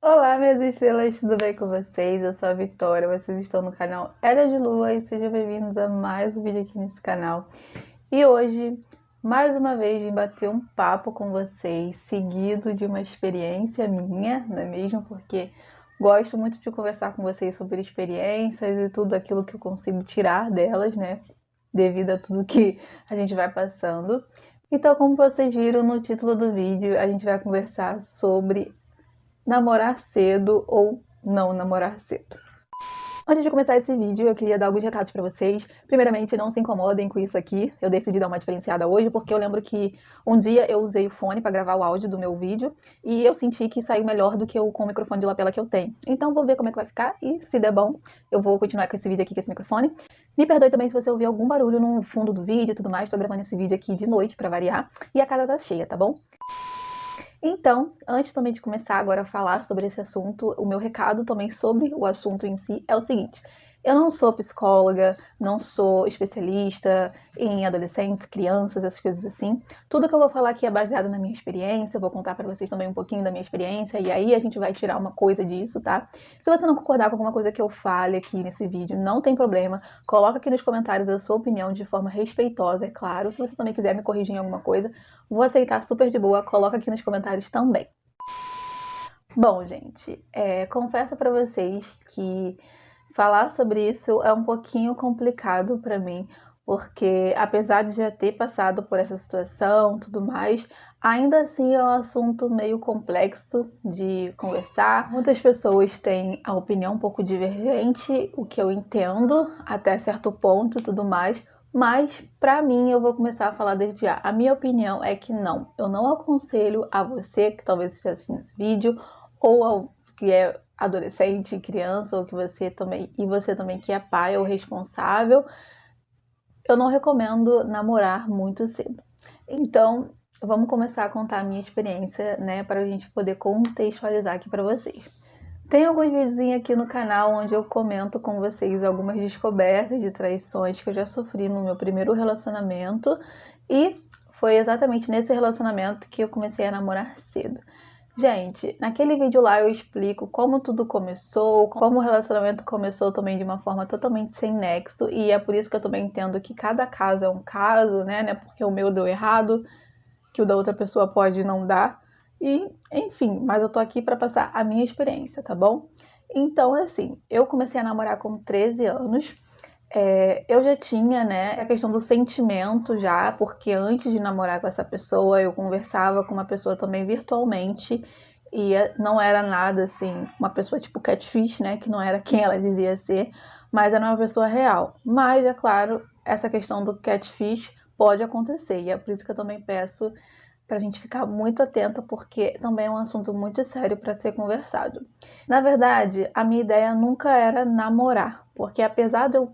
Olá, minhas estrelas, tudo bem com vocês? Eu sou a Vitória, vocês estão no canal Era de Lua e sejam bem-vindos a mais um vídeo aqui nesse canal. E hoje, mais uma vez, vim bater um papo com vocês, seguido de uma experiência minha, não é mesmo? Porque gosto muito de conversar com vocês sobre experiências e tudo aquilo que eu consigo tirar delas, né? Devido a tudo que a gente vai passando. Então, como vocês viram no título do vídeo, a gente vai conversar sobre namorar cedo ou não namorar cedo. Antes de começar esse vídeo, eu queria dar alguns recados para vocês. Primeiramente, não se incomodem com isso aqui. Eu decidi dar uma diferenciada hoje porque eu lembro que um dia eu usei o fone para gravar o áudio do meu vídeo e eu senti que saiu melhor do que eu com o microfone de lapela que eu tenho. Então, vou ver como é que vai ficar e, se der bom, eu vou continuar com esse vídeo aqui com esse microfone. Me perdoe também se você ouvir algum barulho no fundo do vídeo e tudo mais. Estou gravando esse vídeo aqui de noite para variar e a casa tá cheia, tá bom? Então, antes também de começar agora a falar sobre esse assunto, o meu recado também sobre o assunto em si é o seguinte: eu não sou psicóloga, não sou especialista em adolescentes, crianças, essas coisas assim. Tudo que eu vou falar aqui é baseado na minha experiência, eu vou contar para vocês também um pouquinho da minha experiência e aí a gente vai tirar uma coisa disso, tá? Se você não concordar com alguma coisa que eu fale aqui nesse vídeo, não tem problema, coloca aqui nos comentários a sua opinião de forma respeitosa, é claro. Se você também quiser me corrigir em alguma coisa, vou aceitar super de boa, coloca aqui nos comentários também. Bom, gente, confesso para vocês que falar sobre isso é um pouquinho complicado para mim, porque apesar de já ter passado por essa situação, tudo mais, ainda assim é um assunto meio complexo de conversar. Muitas pessoas têm a opinião um pouco divergente, o que eu entendo até certo ponto, e tudo mais. Mas para mim, eu vou começar a falar desde já. A minha opinião é que não. Eu não aconselho a você que talvez esteja assistindo esse vídeo ou ao que é adolescente, criança, ou que você também que é pai ou responsável, eu não recomendo namorar muito cedo. Então, vamos começar a contar a minha experiência, né, para a gente poder contextualizar aqui para vocês. Tem alguns vídeos aqui no canal onde eu comento com vocês algumas descobertas de traições que eu já sofri no meu primeiro relacionamento e foi exatamente nesse relacionamento que eu comecei a namorar cedo. Gente, naquele vídeo lá eu explico como tudo começou, como o relacionamento começou também de uma forma totalmente sem nexo, e é por isso que eu também entendo que cada caso é um caso, né? Porque o meu deu errado, que o da outra pessoa pode não dar. E, enfim, mas eu tô aqui para passar a minha experiência, tá bom? Então, assim, eu comecei a namorar com 13 anos. Eu já tinha, né, a questão do sentimento já, porque antes de namorar com essa pessoa, eu conversava com uma pessoa também virtualmente e não era nada assim, uma pessoa tipo catfish, né, que não era quem ela dizia ser, mas era uma pessoa real. Mas, é claro, essa questão do catfish pode acontecer e é por isso que eu também peço para a gente ficar muito atenta, porque também é um assunto muito sério para ser conversado. Na verdade, a minha ideia nunca era namorar, porque apesar de eu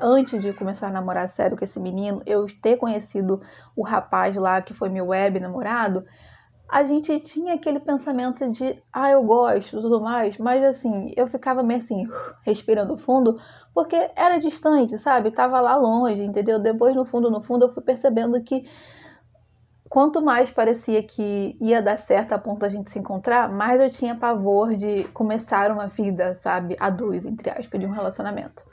antes de começar a namorar sério com esse menino, eu ter conhecido o rapaz lá que foi meu web namorado, a gente tinha aquele pensamento de, eu gosto, tudo mais, mas assim, eu ficava meio assim, respirando fundo, porque era distante, sabe? Tava lá longe, entendeu? Depois, no fundo, eu fui percebendo que quanto mais parecia que ia dar certo a ponto da gente se encontrar, mais eu tinha pavor de começar uma vida, sabe, a dois, entre aspas, de um relacionamento.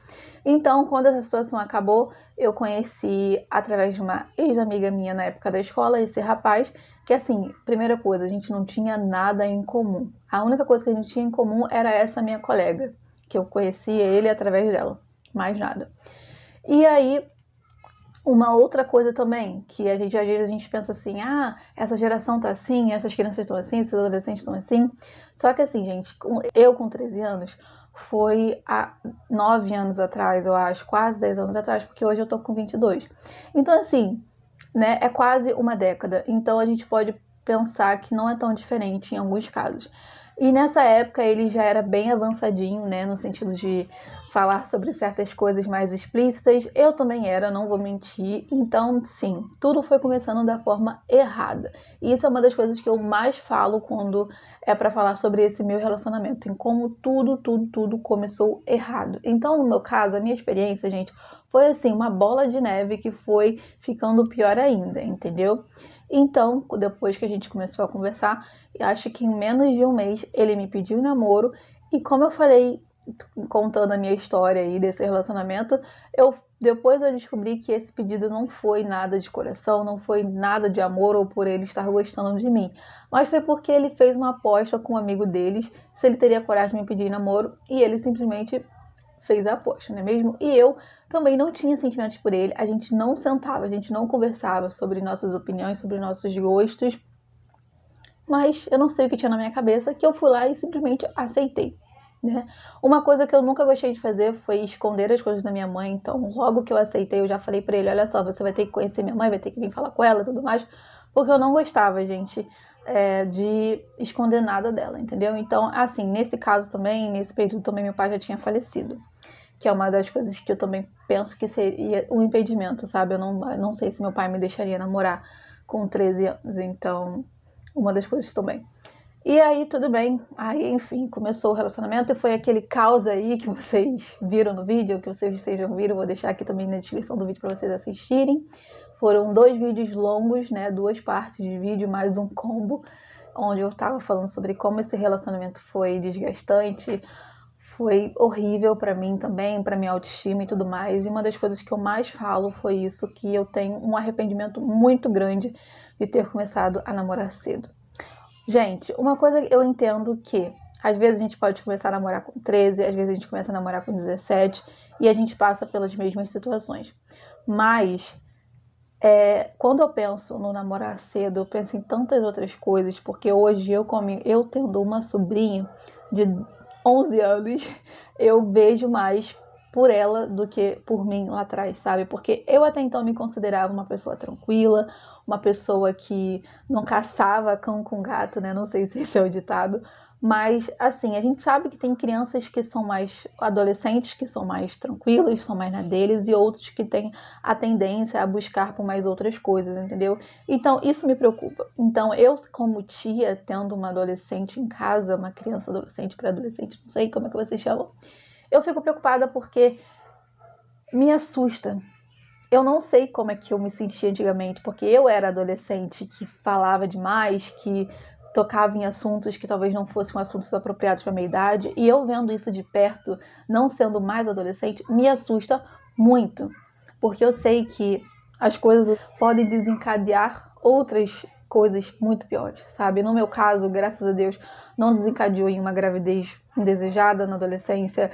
Então, quando essa situação acabou, eu conheci através de uma ex-amiga minha na época da escola esse rapaz, que assim, primeira coisa, a gente não tinha nada em comum. A única coisa que a gente tinha em comum era essa minha colega, que eu conhecia ele através dela, mais nada. E aí, uma outra coisa também, que a gente às vezes a gente pensa assim, essa geração tá assim, essas crianças estão assim, esses adolescentes estão assim. Só que assim, gente, eu com 13 anos, foi há 9 anos atrás, eu acho, quase 10 anos atrás, porque hoje eu tô com 22. Então assim, né, é quase uma década. Então a gente pode pensar que não é tão diferente em alguns casos. E nessa época ele já era bem avançadinho, né, no sentido de falar sobre certas coisas mais explícitas. Eu também era, não vou mentir. Então, sim, tudo foi começando da forma errada. E isso é uma das coisas que eu mais falo quando é para falar sobre esse meu relacionamento, em como tudo começou errado. Então, no meu caso, a minha experiência, gente, foi assim, uma bola de neve que foi ficando pior ainda, entendeu? Então, depois que a gente começou a conversar, acho que em menos de um mês ele me pediu namoro. E como eu falei, contando a minha história aí desse relacionamento, depois eu descobri que esse pedido não foi nada de coração, não foi nada de amor ou por ele estar gostando de mim, mas foi porque ele fez uma aposta com um amigo deles se ele teria coragem de me pedir namoro e ele simplesmente fez a aposta, não é mesmo? E eu também não tinha sentimentos por ele, a gente não sentava, a gente não conversava sobre nossas opiniões, sobre nossos gostos, mas eu não sei o que tinha na minha cabeça que eu fui lá e simplesmente aceitei. Né? Uma coisa que eu nunca gostei de fazer foi esconder as coisas da minha mãe, então logo que eu aceitei eu já falei pra ele, olha só, você vai ter que conhecer minha mãe, vai ter que vir falar com ela e tudo mais, porque eu não gostava, gente, de esconder nada dela, entendeu? Então, assim, nesse caso também, nesse período também meu pai já tinha falecido, que é uma das coisas que eu também penso que seria um impedimento, sabe? Eu não sei se meu pai me deixaria namorar com 13 anos, então uma das coisas também. E aí, tudo bem. Aí, enfim, começou o relacionamento e foi aquele caos aí que vocês viram no vídeo, que vocês já viram, vou deixar aqui também na descrição do vídeo para vocês assistirem. Foram 2 vídeos longos, né, 2 partes de vídeo, mais um combo, onde eu tava falando sobre como esse relacionamento foi desgastante, foi horrível para mim também, para minha autoestima e tudo mais. E uma das coisas que eu mais falo foi isso, que eu tenho um arrependimento muito grande de ter começado a namorar cedo. Gente, uma coisa eu entendo que às vezes a gente pode começar a namorar com 13, às vezes a gente começa a namorar com 17 e a gente passa pelas mesmas situações. Mas quando eu penso no namorar cedo, eu penso em tantas outras coisas, porque hoje eu tendo uma sobrinha de 11 anos, eu vejo mais por ela do que por mim lá atrás, sabe? Porque eu até então me considerava uma pessoa tranquila, uma pessoa que não caçava cão com gato, né? Não sei se esse é o ditado, mas assim, a gente sabe que tem crianças que são mais adolescentes, que são mais tranquilos, são mais na deles, e outros que têm a tendência a buscar por mais outras coisas, entendeu? Então, isso me preocupa. Então, eu, como tia, tendo uma adolescente em casa, uma criança adolescente para adolescente, não sei como é que vocês chamam, eu fico preocupada porque me assusta. Eu não sei como é que eu me sentia antigamente, porque eu era adolescente que falava demais, que tocava em assuntos que talvez não fossem assuntos apropriados para a minha idade, e eu vendo isso de perto, não sendo mais adolescente, me assusta muito, porque eu sei que as coisas podem desencadear outras coisas muito piores, sabe? No meu caso, graças a Deus, não desencadeou em uma gravidez indesejada na adolescência,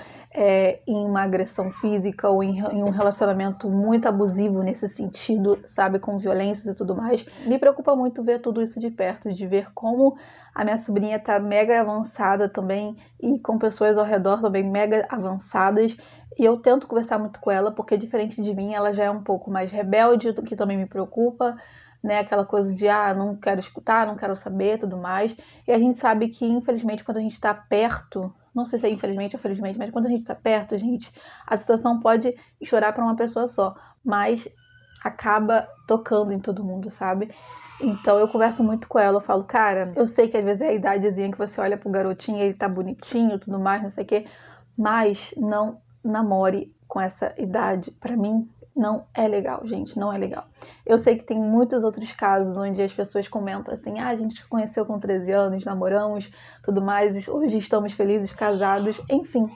em uma agressão física ou em um relacionamento muito abusivo nesse sentido, sabe, com violências e tudo mais. Me preocupa muito ver tudo isso de perto, de ver como a minha sobrinha tá mega avançada também e com pessoas ao redor também mega avançadas. E eu tento conversar muito com ela, porque diferente de mim, ela já é um pouco mais rebelde, o que também me preocupa, né? Aquela coisa de, não quero escutar, não quero saber, tudo mais. E a gente sabe que, infelizmente, quando a gente tá perto, não sei se é infelizmente ou felizmente, mas quando a gente tá perto, gente, a situação pode estourar para uma pessoa só, mas acaba tocando em todo mundo, sabe? Então eu converso muito com ela, eu falo, cara, eu sei que às vezes é a idadezinha que você olha pro garotinho, ele tá bonitinho, tudo mais, não sei o quê, mas não namore com essa idade. Pra mim, não é legal, gente, não é legal. Eu sei que tem muitos outros casos onde as pessoas comentam assim, a gente se conheceu com 13 anos, namoramos, tudo mais, hoje estamos felizes, casados, enfim.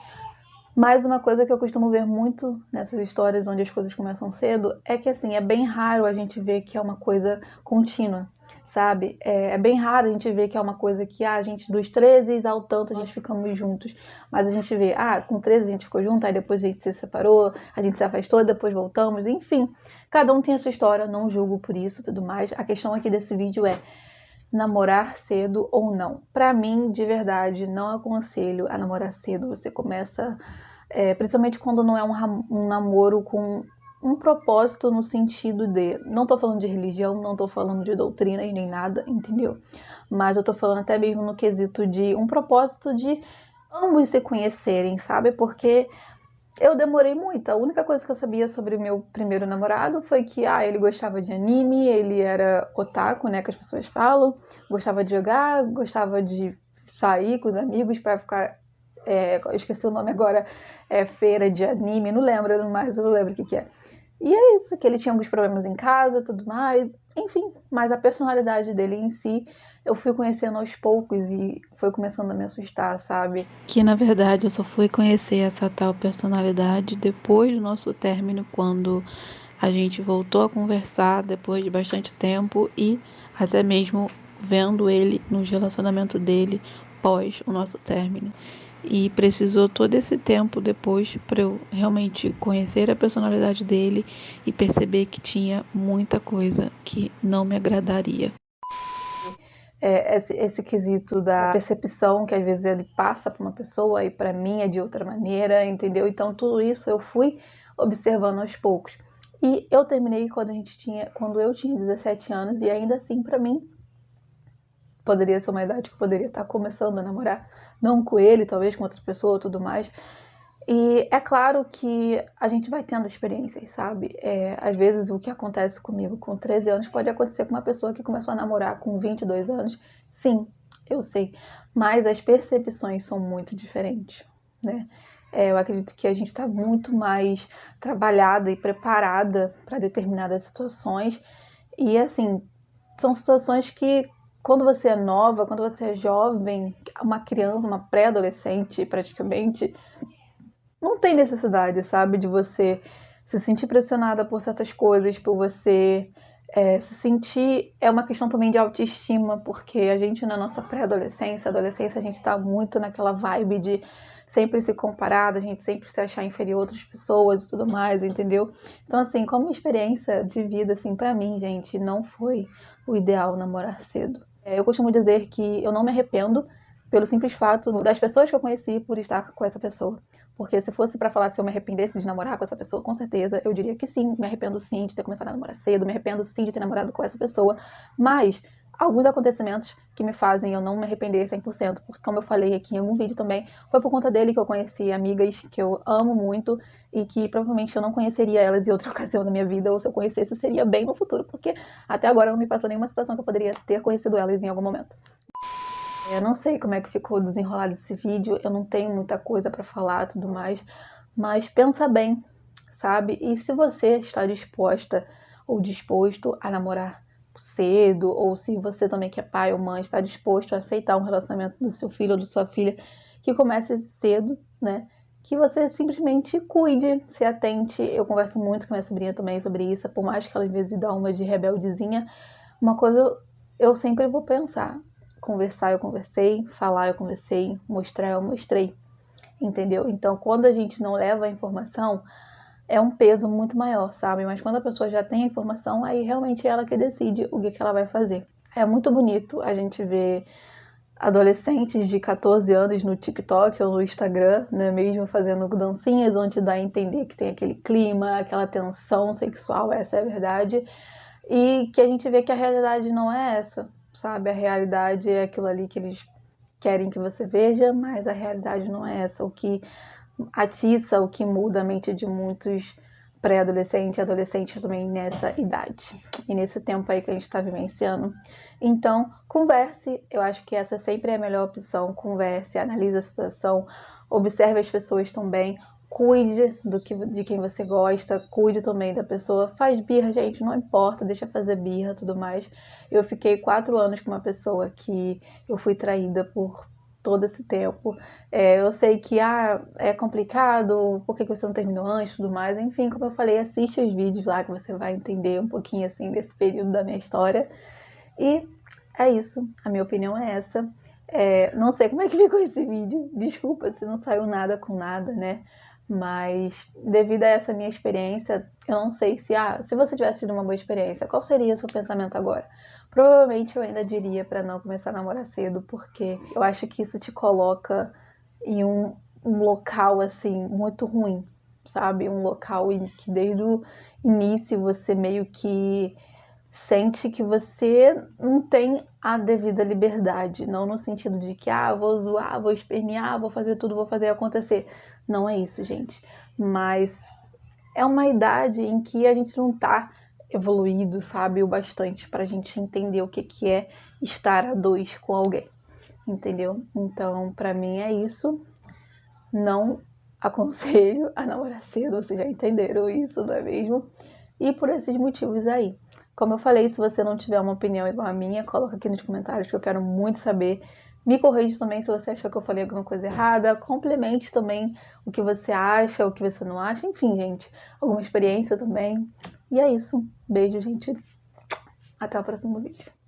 Mas uma coisa que eu costumo ver muito nessas histórias onde as coisas começam cedo é que, assim, é bem raro a gente ver que é uma coisa contínua, sabe? É bem raro a gente ver que é uma coisa que, a gente dos 13 ao tanto a gente ficamos juntos. Mas a gente vê, com 13 a gente ficou junto, aí depois a gente se separou, a gente se afastou, depois voltamos, enfim. Cada um tem a sua história, não julgo por isso e tudo mais. A questão aqui desse vídeo é namorar cedo ou não. Pra mim, de verdade, não aconselho a namorar cedo. Você começa, principalmente quando não é um namoro com um propósito no sentido de... Não tô falando de religião, não tô falando de doutrina e nem nada, entendeu? Mas eu tô falando até mesmo no quesito de um propósito de ambos se conhecerem, sabe? Porque eu demorei muito. A única coisa que eu sabia sobre o meu primeiro namorado foi que, ele gostava de anime, ele era otaku, né, que as pessoas falam, gostava de jogar, gostava de sair com os amigos para ficar, eu esqueci o nome agora, feira de anime, não lembro mais, eu não lembro o que é. E é isso, que ele tinha alguns problemas em casa, tudo mais, enfim, mas a personalidade dele em si, eu fui conhecendo aos poucos e foi começando a me assustar, sabe? Que na verdade eu só fui conhecer essa tal personalidade depois do nosso término, quando a gente voltou a conversar depois de bastante tempo e até mesmo vendo ele no relacionamento dele pós o nosso término. E precisou todo esse tempo depois para eu realmente conhecer a personalidade dele e perceber que tinha muita coisa que não me agradaria. Esse quesito da percepção que às vezes ele passa para uma pessoa e para mim é de outra maneira, entendeu? Então tudo isso eu fui observando aos poucos. E eu terminei quando eu tinha 17 anos e ainda assim para mim poderia ser uma idade que eu poderia estar começando a namorar, não com ele, talvez com outra pessoa, tudo mais. E é claro que a gente vai tendo experiências, sabe? Às vezes o que acontece comigo com 13 anos pode acontecer com uma pessoa que começou a namorar com 22 anos. Sim, eu sei. Mas as percepções são muito diferentes, né? Eu acredito que a gente está muito mais trabalhada e preparada para determinadas situações. E assim, são situações que quando você é nova, quando você é jovem, uma criança, uma pré-adolescente praticamente, não tem necessidade, sabe, de você se sentir pressionada por certas coisas, por você se sentir. É uma questão também de autoestima, porque a gente na nossa pré-adolescência, adolescência, a gente está muito naquela vibe de sempre se comparar, a gente sempre se achar inferior a outras pessoas e tudo mais, entendeu? Então, assim, como experiência de vida, assim, pra mim, gente, não foi o ideal namorar cedo. Eu costumo dizer que eu não me arrependo pelo simples fato das pessoas que eu conheci por estar com essa pessoa. Porque se fosse para falar se eu me arrependesse de namorar com essa pessoa, com certeza eu diria que sim, me arrependo sim de ter começado a namorar cedo, me arrependo sim de ter namorado com essa pessoa, mas alguns acontecimentos que me fazem eu não me arrepender 100%, porque como eu falei aqui em algum vídeo também, foi por conta dele que eu conheci amigas que eu amo muito e que provavelmente eu não conheceria elas em outra ocasião da minha vida, ou se eu conhecesse seria bem no futuro, porque até agora não me passou nenhuma situação que eu poderia ter conhecido elas em algum momento. Eu não sei como é que ficou desenrolado esse vídeo, eu não tenho muita coisa para falar e tudo mais, mas pensa bem, sabe? E se você está disposta ou disposto a namorar cedo, ou se você também que é pai ou mãe está disposto a aceitar um relacionamento do seu filho ou da sua filha que comece cedo, né? Que você simplesmente cuide, se atente. Eu converso muito com minha sobrinha também sobre isso, por mais que ela às vezes dá uma de rebeldezinha, uma coisa eu sempre vou pensar. Conversar eu conversei, falar eu conversei, mostrar eu mostrei, entendeu? Então, quando a gente não leva a informação, é um peso muito maior, sabe? Mas quando a pessoa já tem a informação, aí realmente é ela que decide o que ela vai fazer. É muito bonito a gente ver adolescentes de 14 anos no TikTok ou no Instagram, né, mesmo fazendo dancinhas onde dá a entender que tem aquele clima, aquela tensão sexual, essa é a verdade, e que a gente vê que a realidade não é essa, sabe? A realidade é aquilo ali que eles querem que você veja, mas a realidade não é essa. O que atiça, o que muda a mente de muitos pré-adolescentes e adolescentes também nessa idade e nesse tempo aí que a gente está vivenciando. Então, converse, eu acho que essa sempre é a melhor opção. Converse, analise a situação, observe as pessoas também, cuide de quem você gosta, cuide também da pessoa. Faz birra, gente, não importa, deixa fazer birra, tudo mais. Eu fiquei 4 anos com uma pessoa que eu fui traída por todo esse tempo. Eu sei que é complicado, por que você não terminou antes, tudo mais. Enfim, como eu falei, assiste os vídeos lá que você vai entender um pouquinho assim desse período da minha história. E é isso, a minha opinião é essa. Não sei como é que ficou esse vídeo, desculpa se não saiu nada com nada, né? Mas devido a essa minha experiência, eu não sei se você tivesse tido uma boa experiência, qual seria o seu pensamento agora? Provavelmente eu ainda diria para não começar a namorar cedo, porque eu acho que isso te coloca em um local assim muito ruim, sabe? Um local em que desde o início você meio que sente que você não tem a devida liberdade, não no sentido de que vou zoar, vou espernear, vou fazer tudo, vou fazer acontecer. Não é isso, gente. Mas é uma idade em que a gente não tá evoluído, sabe, o bastante pra gente entender o que é estar a dois com alguém, entendeu? Então, pra mim é isso. Não aconselho a namorar cedo, vocês já entenderam isso, não é mesmo? E por esses motivos aí. Como eu falei, se você não tiver uma opinião igual a minha, coloca aqui nos comentários que eu quero muito saber. Me corrija também se você achou que eu falei alguma coisa errada. Complemente também o que você acha, o que você não acha. Enfim, gente, alguma experiência também. E é isso. Beijo, gente. Até o próximo vídeo.